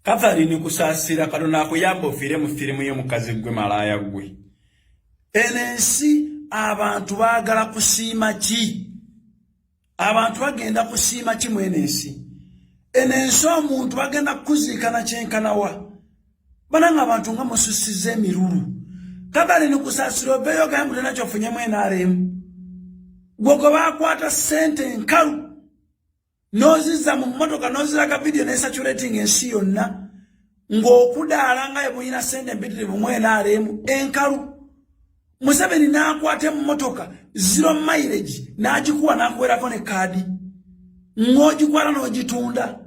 Catherine kusasira kadona akuyamba ofire mu firimu y'omukazi gwe malaya gwe. Enensi abantu baagala kusiima ki? Abantu bagenda kusiima ki mu enensi? Enensi omuntu bagenda kuziikana kyenkanawa. Bananga abantu nga mususize emirulu. Catherine kusasira obeyo gambu tena kyofunye mu NRM. Gwogo bakwata sente nkalu. Noziza mu mmotoka noziraga video ne saturating ensi yonna ng'okudaala nga ebuyina sente mpitirivu mu NRM enkalu. Museveni n'akwata emmotoka zero mileage n'agikuwa n'akuwerako ne kaadi ng'ogikwala n'ogitunda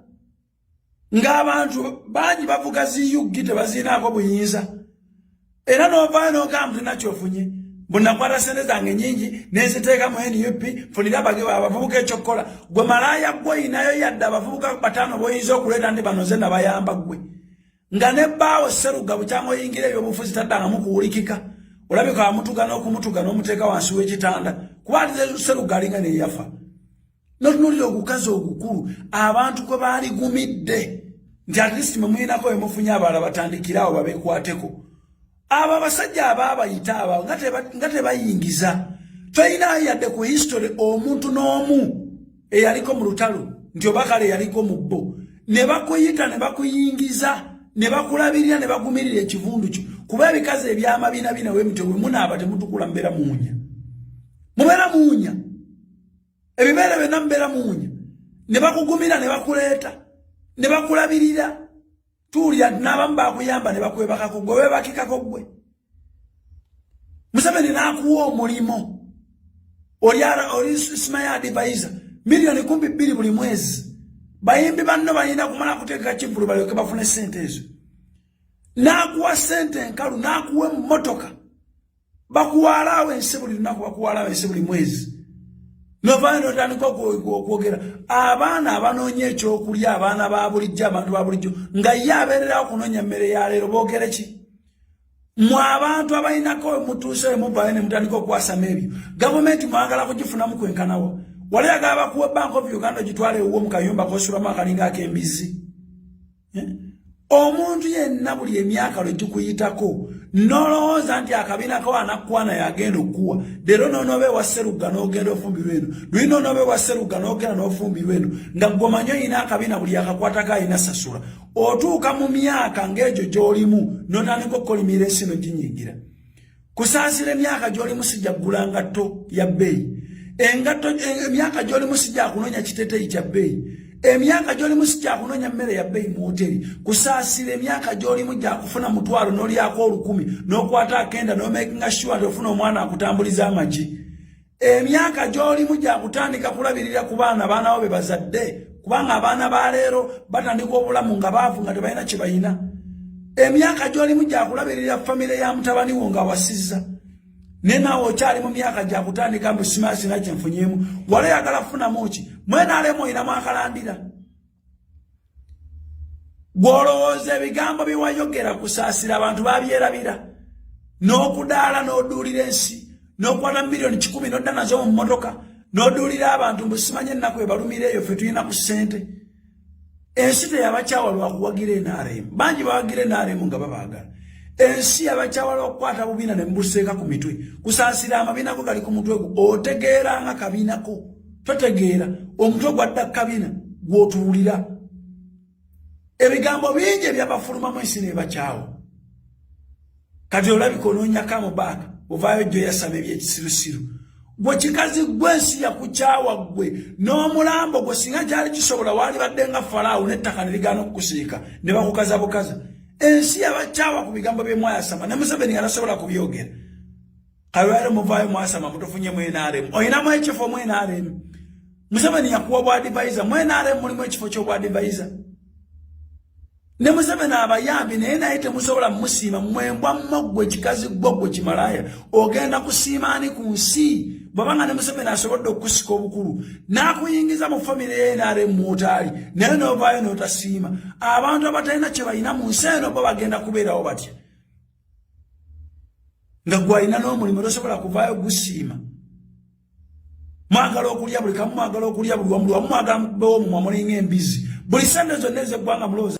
ng'abantu bangi bavuga ziyuggi tebaziinaako buyinza era n'ovaayo n'ogamba tulina kyofunye bunakwata sente zange nyingi neziteeka mu NUP funira abavubuka ekyokukola gwe malaaya gw'oyinayo yadde abavubuka bataano b'oyinza okuleeta ndi bano ze nabayamba gwe nga nebbaawo Sserugga bukyanga oyingira ebyobufuzi taddangamu kuwulikika olabika wamutuga n'okumutuga n'omuteeka wansi w'ekitanda kuba ati Sserugga alinga neyafa n'otunuulira ogukazi ogukulu abantu kwe baaligumidde nti at least mwe muyinako wemufunye abalala batandikirawo babeekwateko. Aba basajja ababayita aba nga tebayingiza toyinayo yadde ku history omuntu n'omu eyaliko mu lutalo nti oba kale yaliko mu bbo ne bakuyita ne bakuyingiza ne bakulabirira ne bagumirira ekivundu kyo kuba ebikazi ebyamabina bina w'emitwe bwe munaaba temutukula mbeera muunya mubeera muunya ebibeera byonna mubeera muunya ne bakugumira ne bakuleeta ne bakulabirira tuulira n'abamu bakuyamba ne bakwebakako gwe weebakikako gwe. Museveni n'akuwa omulimo oli Smile Advisor milioni 2 buli mwezi bayimbi banno balina kumala kuteeka kivulu balyoke bafune sente ezo n'akuwa sente nkalu n'akuwa emmotoka bakuwalaawo ensi buli lunaku bakuwalaawo ensi buli mwezi novaayo n'otandika okwogera abaana abanoonya ekyokulya abaana ba bulijjo abantu ba bulijjo nga ye abeererawo kunoonya mmere ya leero boogere ki? Mwe abantu abalinako mutuuse emuvaayo ne mutandika okwasama ebyo gavumenti mwagala kugifunamu kwenkanawo wali agala bakuwa Bank of Uganda ogitwala ewuwo mu kayumba k'osulamu akalinga ak'embizi. Omuntu yenna buli emyaka lwe gikuyitako nolowooza nti akabiina ko anakwana yagenda okuwa leero n'onoobe wa Sserugga n'ogenda ofumbirwa eno luli n'onoobe wa Sserugga n'ogenda n'ofumbirwa eno nga gwomanyi oyina akabiina buli akakwatako alina sasula otuuka mu myaka ng'egyo gy'olimu n'otandika okukolimira ensi n'oginyigira. Kusaasira emyaka gy'olimu sijja kugula ngatto ya bbeeyi emyaka gy'olimu sijja kunoonya kiteteeyi kya bbeeyi emyaka gy'olimu sijja kunoonya mmere ya bbeeyi mu hoteri kusaasira emyaka gy'olimu gya kufuna mutwalo n'olyako 1000 n'okwata akenda n'omakinga sure nti ofuna omwana akutambuliza amagi emyaka gy'olimu gya kutandika kulabirira ku baana baanawo be bazadde kubanga abaana ba leero batandika obulamu nga baavu nga tebalina kye balina emyaka gy'olimu gya kulabirira famire ya mutabani wo nga wasizza ne naawe okyali mu myaka gya kutandika mbu simaasina kye nfunyeemu wali oyagala kufunamu ki mwenaalemu oyinamu akalandira gw'olowooza ebigambo bye wayogera kusaasira abantu babyerabira n'okudaala n'oduulira ensi n'okwata milioni 10 n'odda nazo mu mmotoka n'oduulira abantu mbu simanye ennaku ebalumira eyo ffe tulina ku ssente. Ensi teyabakyawa lwakuwagira NRM bangi bawagira NRM nga babaagala ensi yabakyawala okukwata bubiina ne mubuseeka ku mitwe kusaasira amabiina go gali ku mutwe gwo otegeera nga kabiina ko totegeera omutwe gwadda kabiina gw'otuwulira ebigambo bingi ebyabafuluma mu ensi nebakyawa kati olabika onoonyako amubaaka ovaayo gyo yasama ebyekisirusiru gwe kikazi gw'ensi yakukyawa gwe n'omulambo gwe singa kyali kisobola waali badde nga Falaawo n'ettaka ne ligaana okukusiika ne bakukazabukaza ensi yabakyawa ku bigambo bye mwayasama ne Museveni yanasobola kubyogera kalwaliro muvaayo mwasama mutufunye mu NRM oyinamu ekifo mu NRM Museveni yakuwa bw'adivaiza mu NRM mulimu ekifo ky'obw'adivaiza ne Museveni abayambi naye naye temusobola mumusiima mwembwa mmogwe kikazi gwe kimalaaya ogenda kusiima ani ku nsi bw'abanga ne Museveni asobodde okusika obukulu n'akuyingiza mu famire ye NRM mw'otaali naye n'ovaayo n'otasiima abantu abatalina kye balina mu nsi eno bo bagenda kubeerawo batya nga gwalina n'omulimu tosobola kuvaayo gusiima mwagala okulya buli kamu mwagala okulya buli wamu mwagala mubeewo mu mwamulinga embizi buli sente zonna ez'eggwanga mulowooza